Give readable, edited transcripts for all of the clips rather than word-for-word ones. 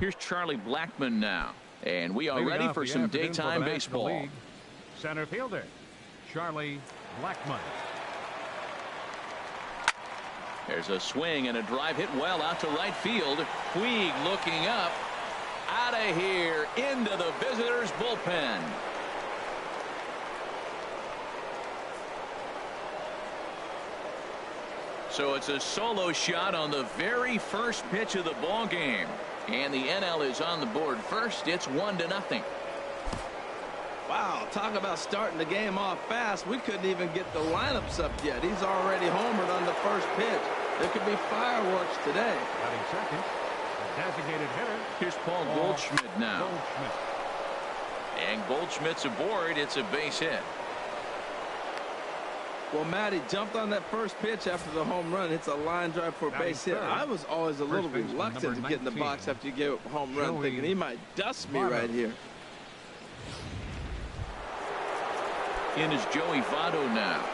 Here's Charlie Blackmon now, and we are ready for some daytime baseball. Center fielder, Charlie Blackmon. There's a swing and a drive hit well out to right field. Puig looking up, out of here, into the visitors' bullpen. So it's a solo shot on the very first pitch of the ball game. And the NL is on the board first. It's 1-0. Wow, talk about starting the game off fast. We couldn't even get the lineups up yet. He's already homered on the first pitch. There could be fireworks today. Batting second, the designated hitter. Here's Paul Goldschmidt now. And Goldschmidt's aboard. It's a base hit. Well, Matt, he jumped on that first pitch after the home run. It's a line drive for a base hit. I was always a little reluctant to get in the box after you gave up a home run, thinking he might dust me right here. In is Joey Votto now.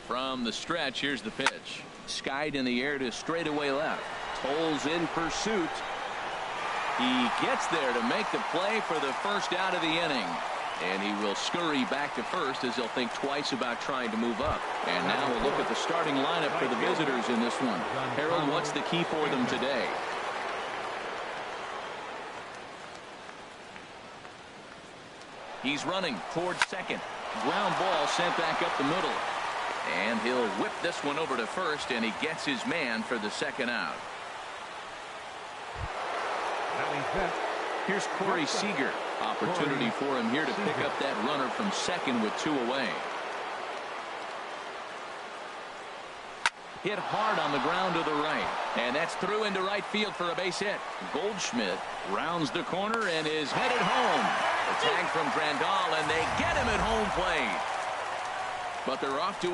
From the stretch, here's the pitch. Skied in the air to straightaway left. Tolles in pursuit. He gets there to make the play for the first out of the inning. And he will scurry back to first as he'll think twice about trying to move up. And now we'll look at the starting lineup for the visitors in this one. Harold, what's the key for them today? He's running towards second. Ground ball sent back up the middle. And he'll whip this one over to first, and he gets his man for the second out. Here's Corey Seager. Opportunity for him here to pick up that runner from second with 2 away. Hit hard on the ground to the right. And that's through into right field for a base hit. Goldschmidt rounds the corner and is headed home. The tag from Grandal, and they get him at home plate. But they're off to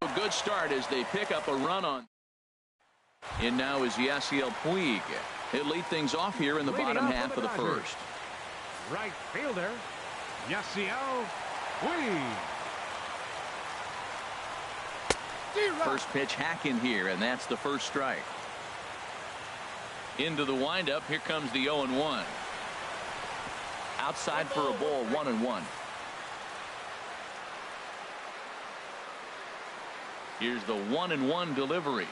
a good start as they pick up a run on. And now is Yasiel Puig. He'll lead things off here in the bottom half of the first. Right fielder, Yasiel Puig. First pitch hack in here, and that's the first strike. Into the windup. Here comes the 0-1. Outside for a ball, 1-1. Here's the 1-1 delivery.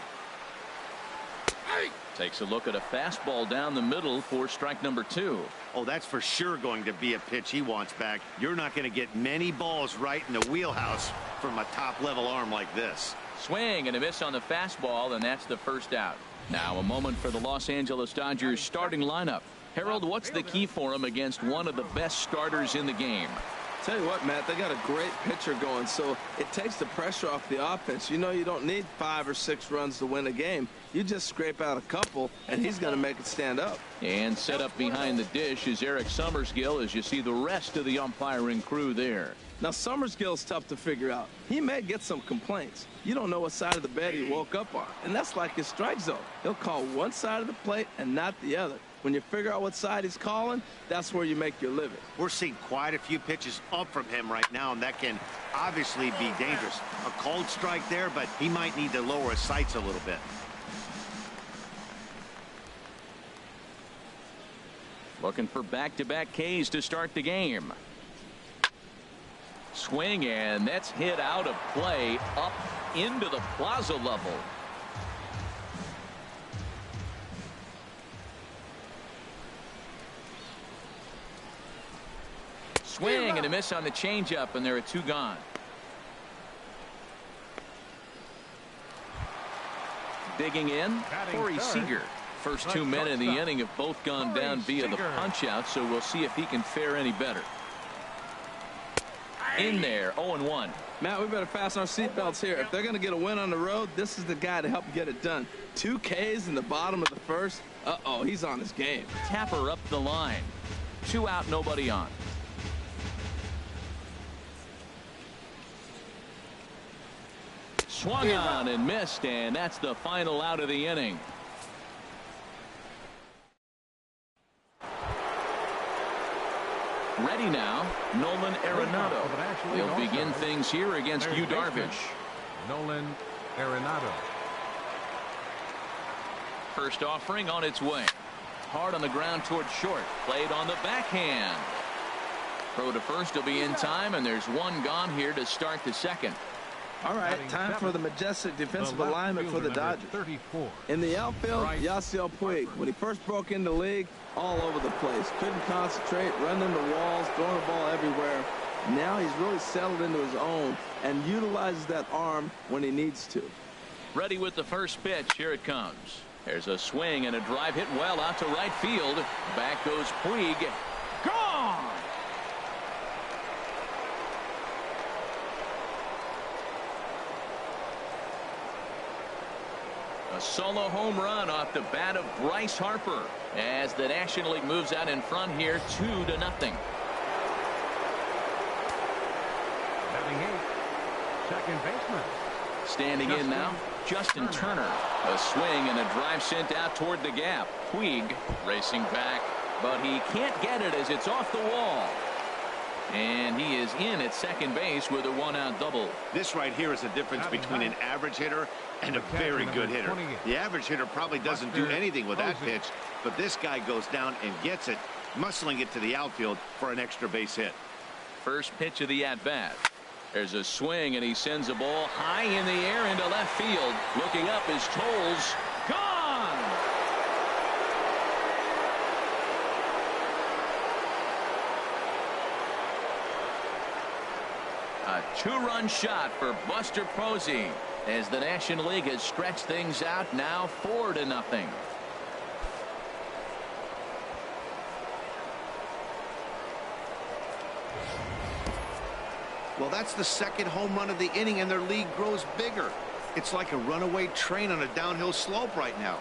Takes a look at a fastball down the middle for strike number 2. Oh, that's for sure going to be a pitch he wants back. You're not going to get many balls right in the wheelhouse from a top-level arm like this. Swing and a miss on the fastball, and that's the first out. Now a moment for the Los Angeles Dodgers starting lineup. Harold, what's the key for him against one of the best starters in the game? Tell you what, Matt, they got a great pitcher going, so it takes the pressure off the offense. You know, you don't need 5 or 6 runs to win a game. You just scrape out a couple, and he's going to make it stand up. And set up behind the dish is Eric Summersgill as you see the rest of the umpiring crew there. Now, Summersgill's tough to figure out. He may get some complaints. You don't know what side of the bed he woke up on, and that's like his strike zone. He'll call one side of the plate and not the other. When you figure out what side he's calling, that's where you make your living. We're seeing quite a few pitches up from him right now, and that can obviously be dangerous. A cold strike there, but he might need to lower his sights a little bit. Looking for back-to-back Ks to start the game. Swing, and that's hit out of play up into the plaza level. Swing and a miss on the changeup, and there are 2 gone. Digging in, Corey Seager. First 2 men in the inning have both gone down via the punch-out, so we'll see if he can fare any better. In there, 0-1. Matt, we better fasten our seatbelts here. If they're going to get a win on the road, this is the guy to help get it done. 2 Ks in the bottom of the first. Uh-oh, he's on his game. Tapper up the line. 2 out, nobody on. Swung on and missed, and that's the final out of the inning. Ready now, Nolan Arenado. He'll begin things here against Yu Darvish. Nolan Arenado. First offering on its way. Hard on the ground towards short. Played on the backhand. Throw to first will be in time, and there's one gone here to start the second. All right, time for the majestic defensive alignment for the Dodgers. 34. In the outfield, Yasiel Puig. When he first broke into the league, all over the place. Couldn't concentrate, running into walls, throwing the ball everywhere. Now he's really settled into his own and utilizes that arm when he needs to. Ready with the first pitch. Here it comes. There's a swing and a drive hit well out to right field. Back goes Puig. Gone! A solo home run off the bat of Bryce Harper as the National League moves out in front here 2-0. Batting eighth, second baseman. Standing in now, Justin Turner. A swing and a drive sent out toward the gap. Puig racing back, but he can't get it as it's off the wall. And he is in at second base with a one-out double. This right here is the difference between an average hitter and a very good hitter. The average hitter probably doesn't do anything with that pitch, but this guy goes down and gets it, muscling it to the outfield for an extra base hit. First pitch of the at-bat. There's a swing, and he sends a ball high in the air into left field. Looking up is Toles. Gone! A two-run shot for Buster Posey as the National League has stretched things out now 4-0. Well, that's the second home run of the inning, and their lead grows bigger. It's like a runaway train on a downhill slope right now.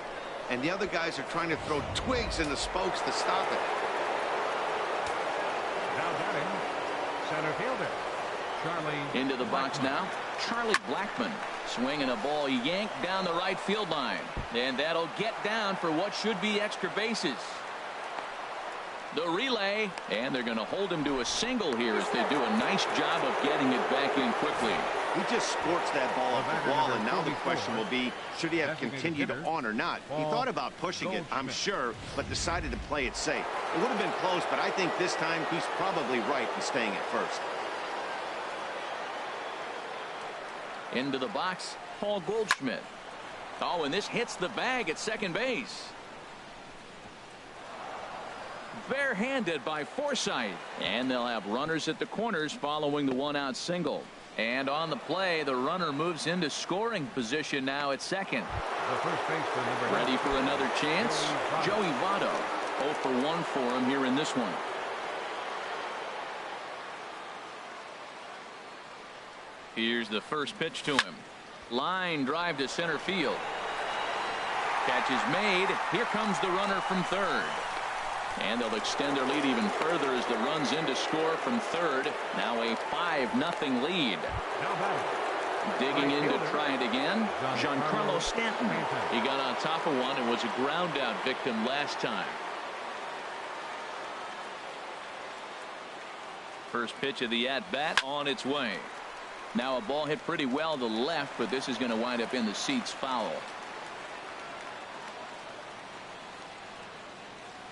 And the other guys are trying to throw twigs in the spokes to stop it. Now batting, center fielder, Charlie. Into the box now, Charlie Blackmon. Swinging a ball yanked down the right field line. And that'll get down for what should be extra bases. The relay, and they're going to hold him to a single here as they do a nice job of getting it back in quickly. He just squirts that ball off the wall, and now the question will be, should he have continued on or not? He thought about pushing it, I'm sure, but decided to play it safe. It would have been close, but I think this time he's probably right in staying at first. Into the box, Paul Goldschmidt. Oh, and this hits the bag at second base. Barehanded by Forsythe, and they'll have runners at the corners following the one-out single. And on the play, the runner moves into scoring position now at second. The first baseman, ready for another chance. Joey Votto, 0 for 1 for him here in this one. Here's the first pitch to him. Line drive to center field. Catch is made. Here comes the runner from third. And they'll extend their lead even further as the runs in to score from third. Now a 5-0 lead. Digging in to try it again, Giancarlo Stanton. He got on top of one and was a ground out victim last time. First pitch of the at-bat on its way. Now a ball hit pretty well to the left, but this is going to wind up in the seats foul.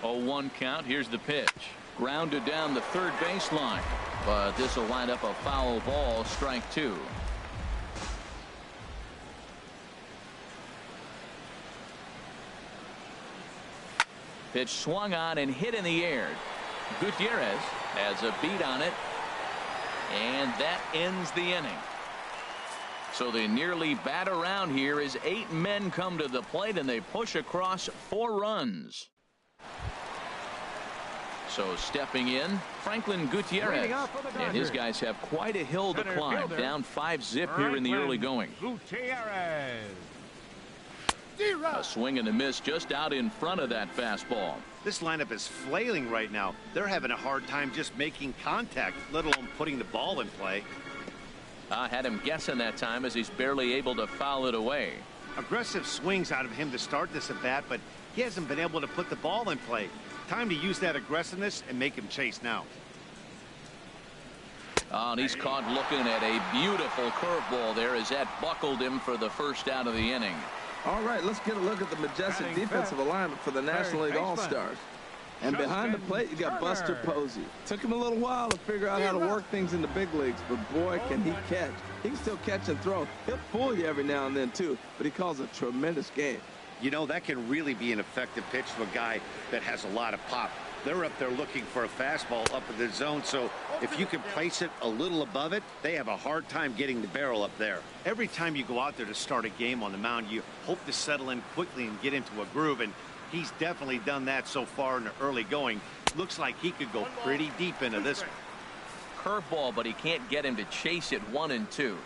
0-1 count. Here's the pitch. Grounded down the third baseline, but this will wind up a foul ball, strike two. Pitch swung on and hit in the air. Gutierrez has a beat on it, and that ends the inning. So they nearly bat around here as 8 men come to the plate and they push across 4 runs. So stepping in, Franklin Gutierrez, and his guys have quite a hill to climb, down 5-0 here in the early going. Gutierrez. A swing and a miss just out in front of that fastball. This lineup is flailing right now. They're having a hard time just making contact, let alone putting the ball in play. I had him guessing that time as he's barely able to foul it away. Aggressive swings out of him to start this at bat, but he hasn't been able to put the ball in play. Time to use that aggressiveness and make him chase now. Oh, and he's caught looking at a beautiful curveball there as that buckled him for the first out of the inning. All right, let's get a look at the majestic defensive alignment for the National League All-Stars. And behind the plate, you got Buster Posey. Took him a little while to figure out how to work things in the big leagues, but boy, can he catch. He can still catch and throw. He'll fool you every now and then, too, but he calls a tremendous game. You know, that can really be an effective pitch to a guy that has a lot of pop. They're up there looking for a fastball up in the zone, so if you can place it a little above it, they have a hard time getting the barrel up there. Every time you go out there to start a game on the mound, you hope to settle in quickly and get into a groove, and he's definitely done that so far in the early going. Looks like he could go pretty deep into this one. Curveball, but he can't get him to chase it 1-2.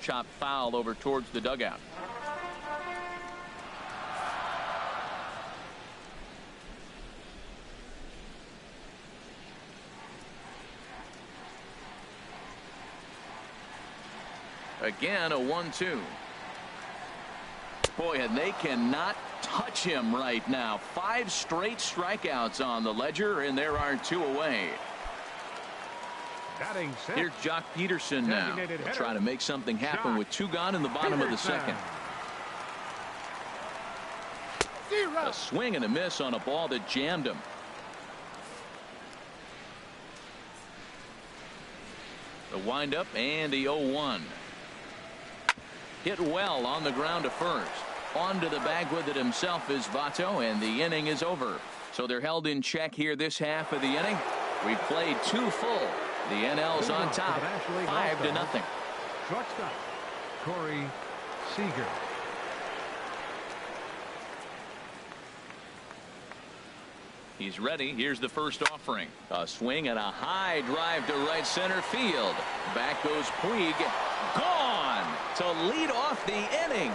Chop foul over towards the dugout. Again, a 1-2. Boy, and they cannot touch him right now. 5 straight strikeouts on the ledger, and there are 2 away. Here's Jock Peterson now. Trying to make something happen with 2 gone in the bottom of the second. A swing and a miss on a ball that jammed him. The windup and the 0-1. Hit well on the ground to first. Onto the bag with it himself is Votto, and the inning is over. So they're held in check here this half of the inning. We've played 2 full. The NL's on top, 5-0. Shortstop, Corey Seager. He's ready. Here's the first offering. A swing and a high drive to right center field. Back goes Puig. Gone to lead off the inning.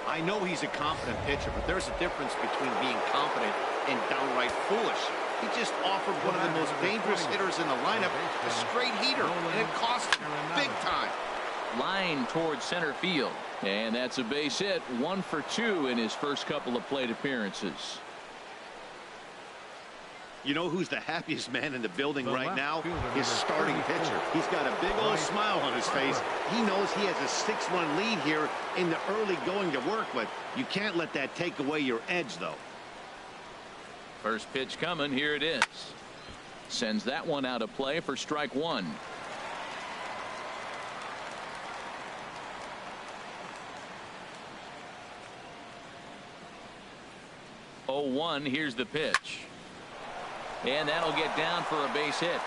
I know he's a confident pitcher, but there's a difference between being confident and downright foolish. He just offered one of the most dangerous hitters in the lineup a straight heater, and it cost him big time. Line towards center field, and that's a base hit. 1 for 2 in his first couple of plate appearances. You know who's the happiest man in the building right now? His starting pitcher. He's got a big old smile on his face. He knows he has a 6-1 lead here in the early going to work with. You can't let that take away your edge, though. First pitch coming. Here it is. Sends that one out of play for strike 1. Oh, 1. Here's the pitch. And that'll get down for a base hit.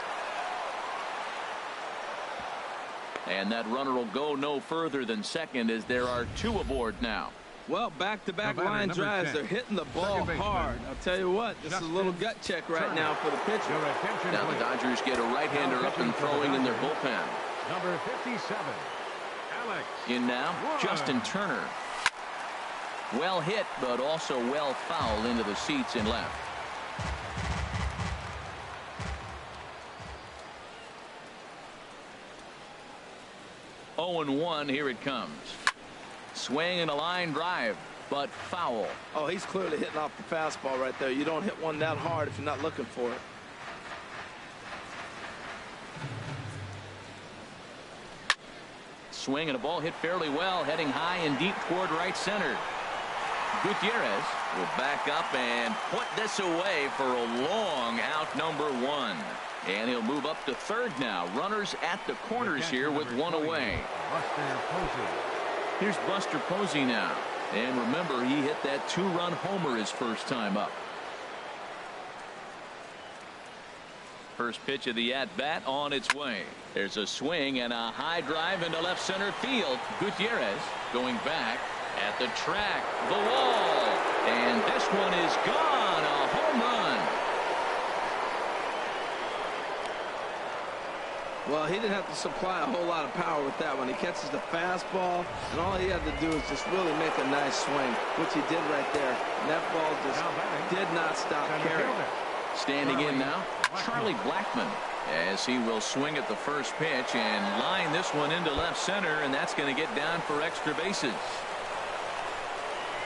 And that runner will go no further than second as there are 2 aboard now. Well, back-to-back line drives. 10. They're hitting the ball hard. I'll tell you what, this is a little gut check right now for the pitcher. Now the Dodgers get a right-hander up and throwing in their bullpen. Number 57, Alex. In now, Justin Turner. Well hit, but also well fouled into the seats in left. Oh, 0-1. Here it comes. Swing and a line drive, but foul. Oh, he's clearly hitting off the fastball right there. You don't hit one that hard if you're not looking for it. Swing and a ball hit fairly well, heading high and deep toward right center. Gutierrez will back up and put this away for a long out, number 1. And he'll move up to third now. Runners at the corners here with 1 away. Buster Posey. Here's Buster Posey now. And remember, he hit that 2-run homer his first time up. First pitch of the at-bat on its way. There's a swing and a high drive into left center field. Gutierrez going back at the track, the wall, and this one is gone. A home run. Well, he didn't have to supply a whole lot of power with that one. He catches the fastball, and all he had to do is just really make a nice swing, which he did right there. And that ball just did not stop carrying. Standing in now, Charlie Blackmon, as he will swing at the first pitch and line this one into left center, and that's going to get down for extra bases.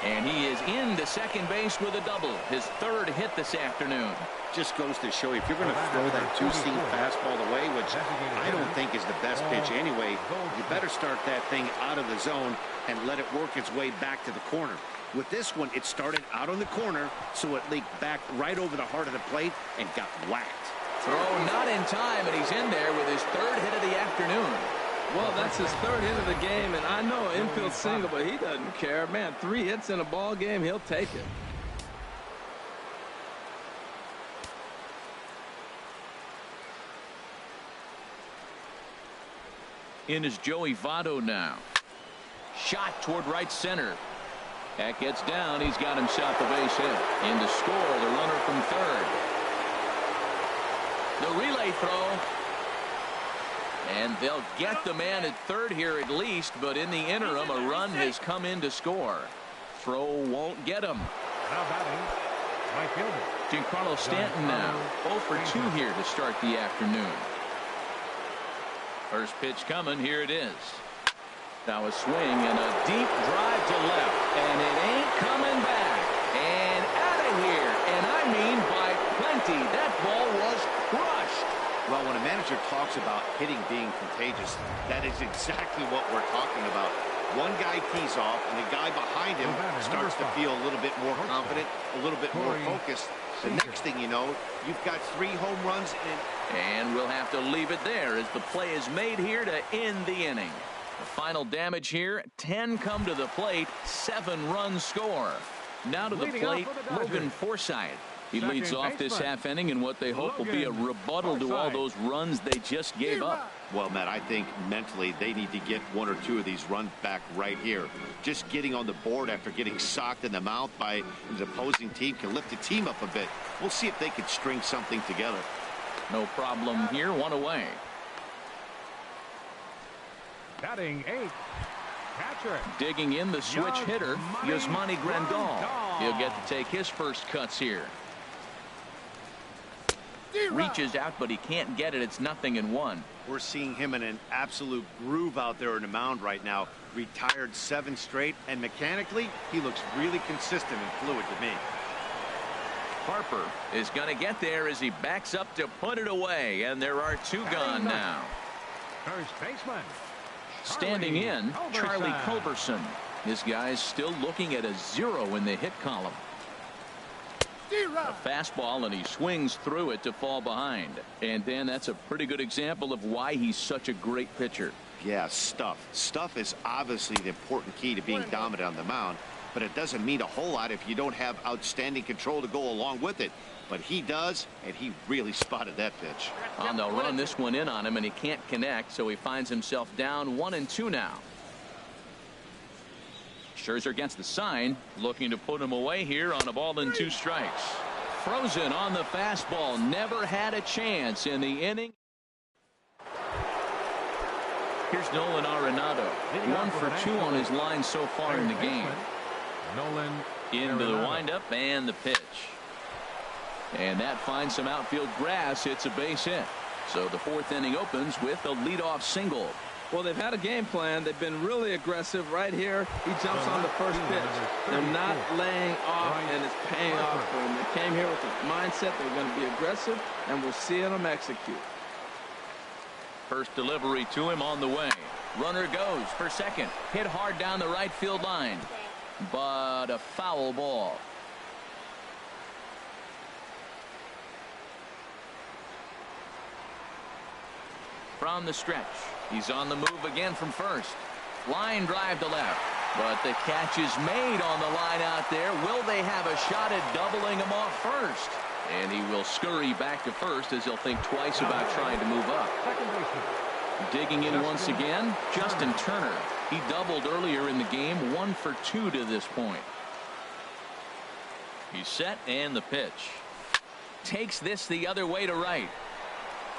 And he is into second base with a double. His third hit this afternoon. Just goes to show you, if you're going to throw that two-seam fastball away, which I don't think is the best pitch anyway, you better start that thing out of the zone and let it work its way back to the corner. With this one, it started out on the corner, so it leaked back right over the heart of the plate and got whacked. Throw not in time, and he's in there with his third hit of the afternoon. Well, that's his third hit of the game, and I know an infield single, but he doesn't care. Man, 3 hits in a ball game, he'll take it. In is Joey Votto now. Shot toward right center. That gets down. He's got himself a base hit. In to score, the runner from third. The relay throw. And they'll get the man at third here at least, but in the interim, a run has come in to score. Throw won't get him. Now batting, right fielder Giancarlo Stanton now 0 for 2 here to start the afternoon. First pitch coming. Here it is. Now a swing and a deep drive to left, and it ain't coming back. And out of here, and I mean by plenty. That ball was crushed. Well, when a manager talks about hitting being contagious, that is exactly what we're talking about. One guy tees off, and the guy behind him starts to feel a little bit more confident, a little bit more focused. The next thing you know, you've got 3 home runs. And we'll have to leave it there as the play is made here to end the inning. The final damage here, 10 come to the plate, 7 runs score. Now to the plate, Logan Forsythe. He leads off this half inning in what they hope will be a rebuttal to all those runs they just gave up. Well, Matt, I think mentally they need to get 1 or 2 of these runs back right here. Just getting on the board after getting socked in the mouth by the opposing team can lift the team up a bit. We'll see if they can string something together. No problem here, 1 away. Batting 8th, catcher. Digging in the switch hitter, Yasmani Grandal. He'll get to take his first cuts here. Reaches out, but he can't get it. It's 0-1. We're seeing him in an absolute groove out there in the mound right now. Retired 7 straight, and mechanically, he looks really consistent and fluid to me. Harper is going to get there as he backs up to put it away, and there are 2 gone now. First baseman. Standing in, Charlie Culberson. This guy's still looking at a 0 in the hit column. A fastball, and he swings through it to fall behind. And Dan, that's a pretty good example of why he's such a great pitcher. Yeah, stuff. Stuff is obviously the important key to being dominant on the mound, but it doesn't mean a whole lot if you don't have outstanding control to go along with it. But he does, and he really spotted that pitch. And they'll run this one in on him, and he can't connect, so he finds himself down 1-2 now. Scherzer gets the sign, looking to put him away here on a ball and 2 strikes. Frozen on the fastball, never had a chance in the inning. Here's Nolan Arenado, 1 for 2 on his line so far in the game. Nolan into the windup and the pitch. And that finds some outfield grass. It's a base hit. So the 4th inning opens with a leadoff single. Well, they've had a game plan. They've been really aggressive. Right here, he jumps on the first pitch. They're not laying off, and it's paying off for them. They came here with the mindset they're going to be aggressive, and we'll see them execute. First delivery to him on the way. Runner goes for second. Hit hard down the right field line. But a foul ball. From the stretch. He's on the move again from first. Line drive to left. But the catch is made on the line out there. Will they have a shot at doubling him off first? And he will scurry back to first as he'll think twice about trying to move up. Digging in once again, Justin Turner. He doubled earlier in the game, 1 for 2 to this point. He's set, and the pitch. Takes this the other way to right.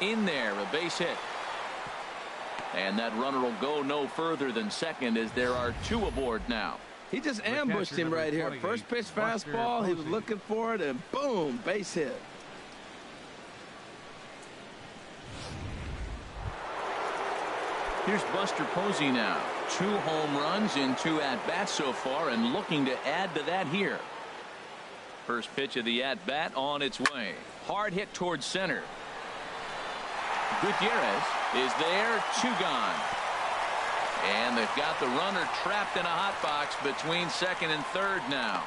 In there, a base hit. And that runner will go no further than second as there are 2 aboard now. He just ambushed him right here. First pitch fastball, he was looking for it, and boom, base hit. Here's Buster Posey now. 2 home runs in 2 at-bats so far, and looking to add to that here. First pitch of the at-bat on its way. Hard hit towards center. Gutierrez is there. 2 gone. And they've got the runner trapped in a hot box between second and third now.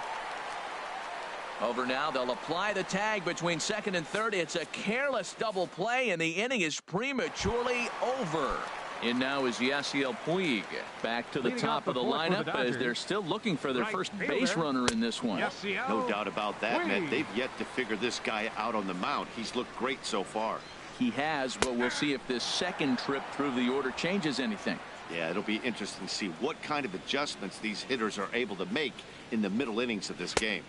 Over now, they'll apply the tag between second and third. It's a careless double play, and the inning is prematurely over. And now is Yasiel Puig back to the top of the lineup as they're still looking for their first base runner in this one. No doubt about that, Matt. They've yet to figure this guy out on the mound. He's looked great so far. He has, but we'll see if this second trip through the order changes anything. Yeah, it'll be interesting to see what kind of adjustments these hitters are able to make in the middle innings of this game.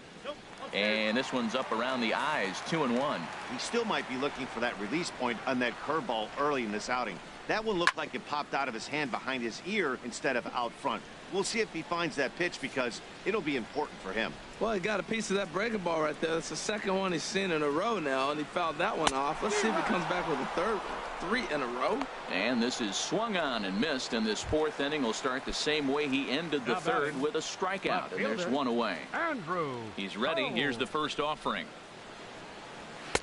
And this one's up around the eyes. 2-1. He still might be looking for that release point on that curveball early in this outing. That one looked like it popped out of his hand behind his ear instead of out front. We'll see if he finds that pitch because it'll be important for him. Well, he got a piece of that breaking ball right there. That's the second one he's seen in a row now, and he fouled that one off. Let's see if he comes back with a third one. 3 in a row. And this is swung on and missed, and this 4th inning will start the same way he ended the 3rd with a strikeout. And there's 1 away. Andrew. He's ready. Here's the first offering.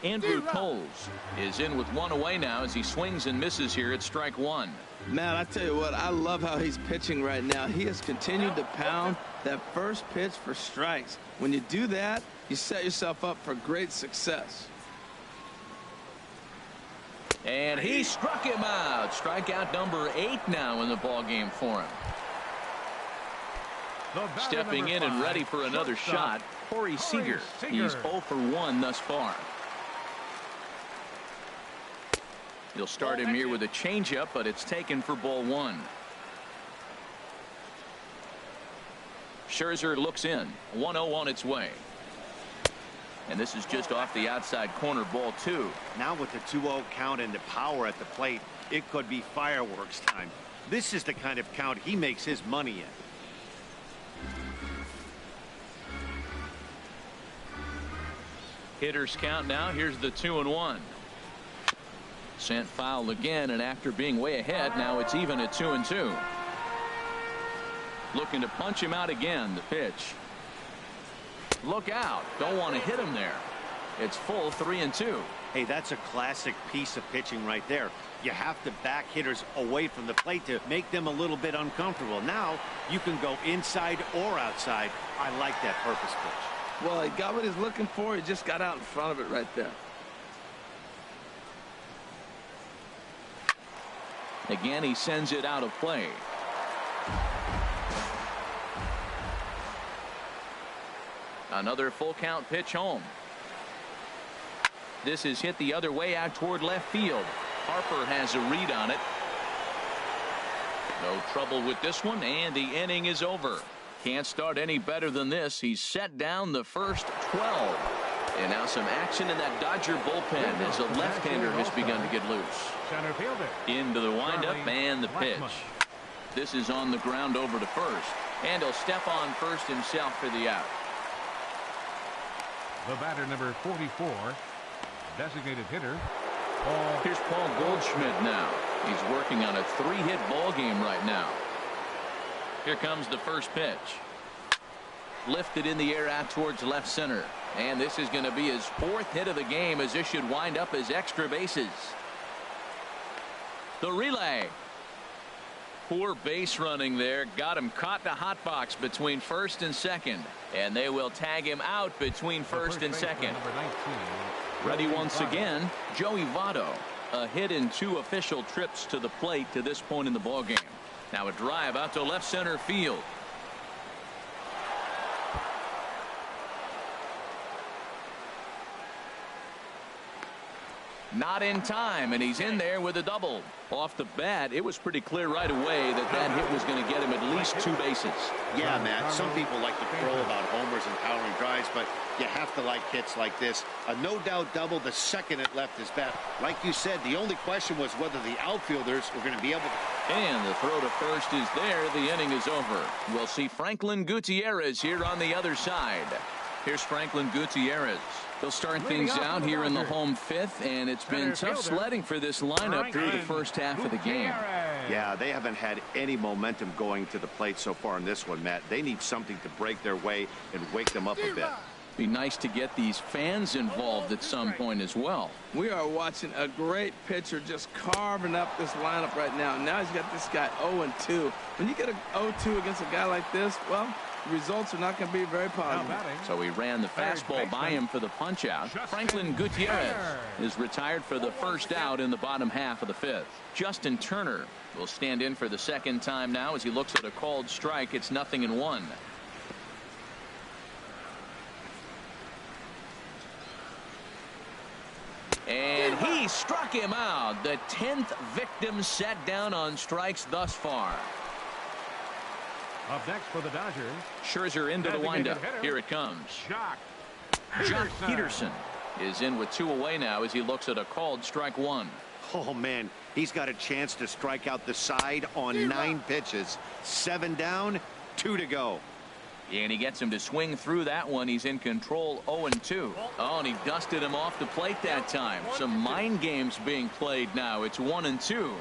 Andrew Coles is in with 1 away now as he swings and misses here at strike 1. Man, I tell you what, I love how he's pitching right now. He has continued to pound that first pitch for strikes. When you do that, you set yourself up for great success. And he struck him out. Strikeout number 8 now in the ball game for him. Stepping in and ready for another shot, Corey Seager. He's 0 for 1 thus far. You'll start him here with a changeup, but it's taken for ball 1. Scherzer looks in. 1-0 on its way. And this is just off the outside corner, ball 2. Now with the 2-0 count and the power at the plate, it could be fireworks time. This is the kind of count he makes his money in. Hitters count now. Here's the 2-1. Sent foul again, and after being way ahead, now it's even at 2-2. Looking to punch him out again. The pitch. Look out. Don't want to hit him there. It's full 3-2. Hey, that's a classic piece of pitching right there. You have to back hitters away from the plate to make them a little bit uncomfortable. Now you can go inside or outside. I like that purpose pitch. Well, he got what he's looking for. He just got out in front of it right there. Again, he sends it out of play. Another full count pitch home. This is hit the other way out toward left field. Harper has a read on it. No trouble with this one, and the inning is over. Can't start any better than this. He's set down the first 12. And now some action in that Dodger bullpen as a left-hander has begun to get loose. Center fielder. Into the windup and the pitch. This is on the ground over to first. And he'll step on first himself for the out. The batter, number 44, designated hitter, Paul. Here's Paul Goldschmidt now. He's working on a 3-hit ball game right now. Here comes the first pitch. Lifted in the air out towards left center. And this is going to be his 4th hit of the game, as this should wind up as extra bases. The relay. Poor base running there. Got him caught in a hot box between first and second. And they will tag him out between first and second. Ready once again, Joey Votto. A hit in 2 official trips to the plate to this point in the ballgame. Now a drive out to left center field. Not in time, and he's in there with a double. Off the bat, it was pretty clear right away that that hit was going to get him at least 2 bases. Yeah, Matt, some people like to crow about homers and powering drives, but you have to like hits like this. A no-doubt double the second it left his bat. Like you said, the only question was whether the outfielders were going to be able to. And the throw to first is there. The inning is over. We'll see Franklin Gutierrez here on the other side. Here's Franklin Gutierrez. They'll start things out here in the home 5th, and it's been tough sledding for this lineup through the first half of the game. Yeah, they haven't had any momentum going to the plate so far in this one, Matt. They need something to break their way and wake them up a bit. Be nice to get these fans involved at some point as well. We are watching a great pitcher just carving up this lineup right now. Now he's got this guy 0-2. When you get a 0-2 against a guy like this, well, the results are not going to be very positive. So he ran the fastball by him for the punch out. Franklin Gutierrez is retired for the first out in the bottom half of the fifth. Justin Turner will stand in for the second time now as he looks at a called strike. It's 0-1. And he struck him out. The 10th victim set down on strikes thus far. Up next for the Dodgers, Scherzer into the windup. Here it comes. Joc Pederson is in with 2 away now as he looks at a called strike 1. Oh, man, he's got a chance to strike out the side on 9 pitches. 7 down, 2 to go. And he gets him to swing through that one. He's in control 0-2. Oh, and he dusted him off the plate that time. Some mind games being played now. It's 1-2.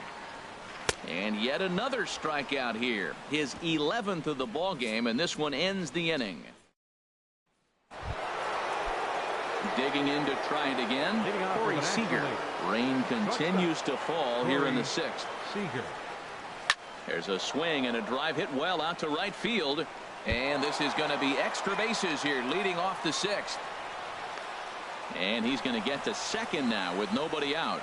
And yet another strikeout here. His 11th of the ball game, and this one ends the inning. Digging in to try it again, Corey Seager. Rain continues to fall here in the 6th. There's a swing and a drive hit well out to right field. And this is going to be extra bases here leading off the 6th. And he's going to get to second now with nobody out.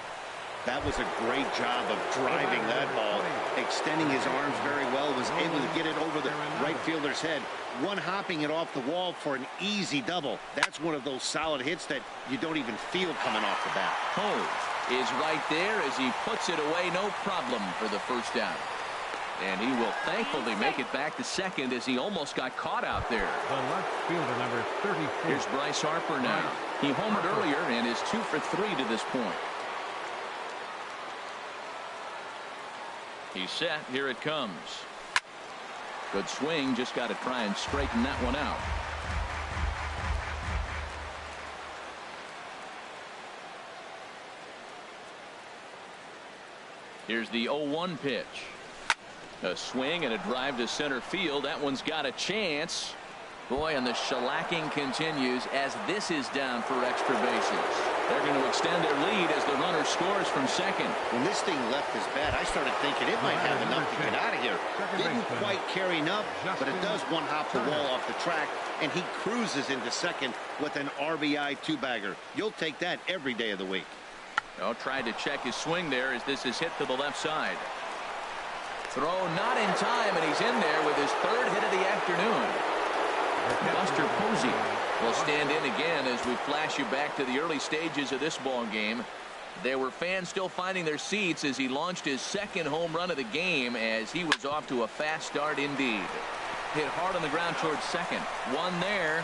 That was a great job of driving that ball, extending his arms very well, was able to get it over the right fielder's head, one hopping it off the wall for an easy double. That's one of those solid hits that you don't even feel coming off the bat. Hove is right there as he puts it away, no problem for the first down. And he will thankfully make it back to second as he almost got caught out there. The left fielder, number 34. Here's Bryce Harper now. He homered earlier and is 2 for 3 to this point. He's set. Here it comes. Good swing. Just got to try and straighten that one out. Here's the 0-1 pitch. A swing and a drive to center field. That one's got a chance. Boy, and the shellacking continues as this is down for extra bases. They're going to extend their lead as the runner scores from second. When this thing left his bat, I started thinking it might have enough to get out of here. Didn't quite carry enough, but it does one hop the wall off the track, and he cruises into second with an RBI 2-bagger. You'll take that every day of the week. Oh, tried to check his swing there as this is hit to the left side. Throw not in time, and he's in there with his 3rd hit of the afternoon. Buster Posey will stand in again as we flash you back to the early stages of this ball game. There were fans still finding their seats as he launched his 2nd home run of the game as he was off to a fast start indeed. Hit hard on the ground towards second. One there.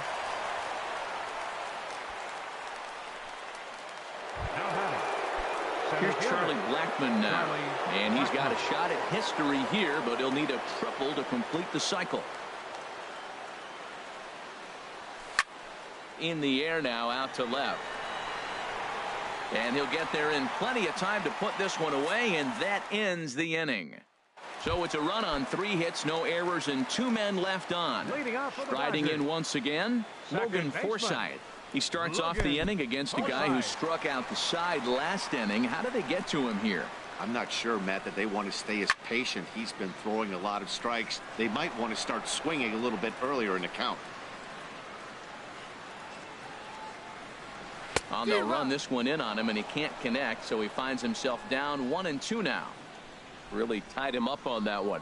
Here's Charlie Blackmon now, and he's got a shot at history here, but he'll need a triple to complete the cycle. In the air now, out to left. And he'll get there in plenty of time to put this one away, and that ends the inning. So it's a run on 3 hits, no errors, and 2 men left on. Striding in once again, Logan Forsythe. He starts off the inning against a guy who struck out the side last inning. How did they get to him here? I'm not sure, Matt, that they want to stay as patient. He's been throwing a lot of strikes. They might want to start swinging a little bit earlier in the count. They'll run this one in on him, and he can't connect, so he finds himself down 1-2 now. Really tied him up on that one.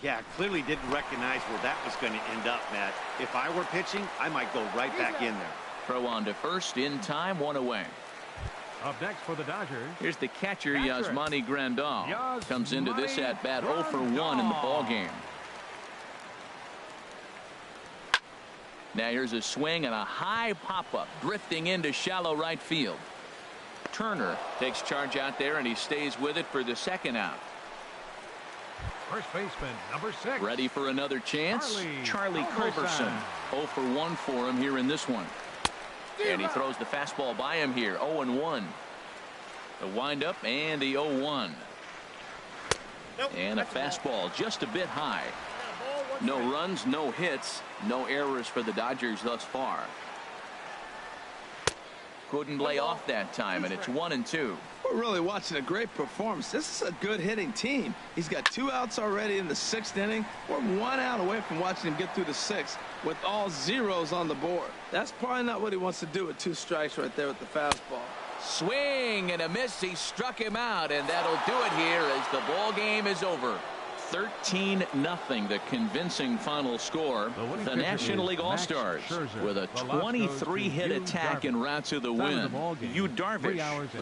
Yeah, clearly didn't recognize where that was going to end up, Matt. If I were pitching, I might go right back in there. Throw on to first in time, 1 away. Up next for the Dodgers. Here's the catcher, Yasmani Grandal. Comes into this at bat 0 for 1 in the ball game. Now here's a swing and a high pop-up drifting into shallow right field. Turner takes charge out there, and he stays with it for the 2nd out. First baseman, number 6. Ready for another chance? Charlie Culberson. 0 for 1 for him here in this one. And he throws the fastball by him here. 0-1. The windup and the 0-1. And a fastball just a bit high. No runs, no hits, no errors for the Dodgers thus far. Couldn't lay off that time, and it's 1-2. We're really watching a great performance. This is a good hitting team. He's got 2 outs already in the 6th inning. We're 1 out away from watching him get through the 6th with all zeros on the board. That's probably not what he wants to do with 2 strikes right there with the fastball. Swing and a miss. He struck him out, and that'll do it here as the ball game is over. 13-0, the convincing final score. The National League All-Stars with a 23-hit attack en route to the win. Yu Darvish